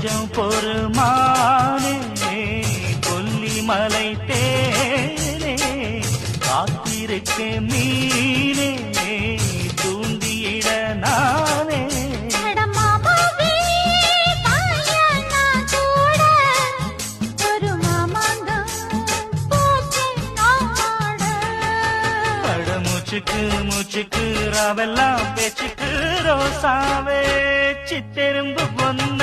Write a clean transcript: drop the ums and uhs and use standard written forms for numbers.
கொஞ்சம் பொறுமானே கொல்லிமலை தேனே காத்திருக்க மீனே தூண்டியிட நானே மூச்சுக்கு மூச்சுக்கு ராவெல்லாம் பேச்சுக்கு ரோசாவே சித்தெரும்பு பொன்ன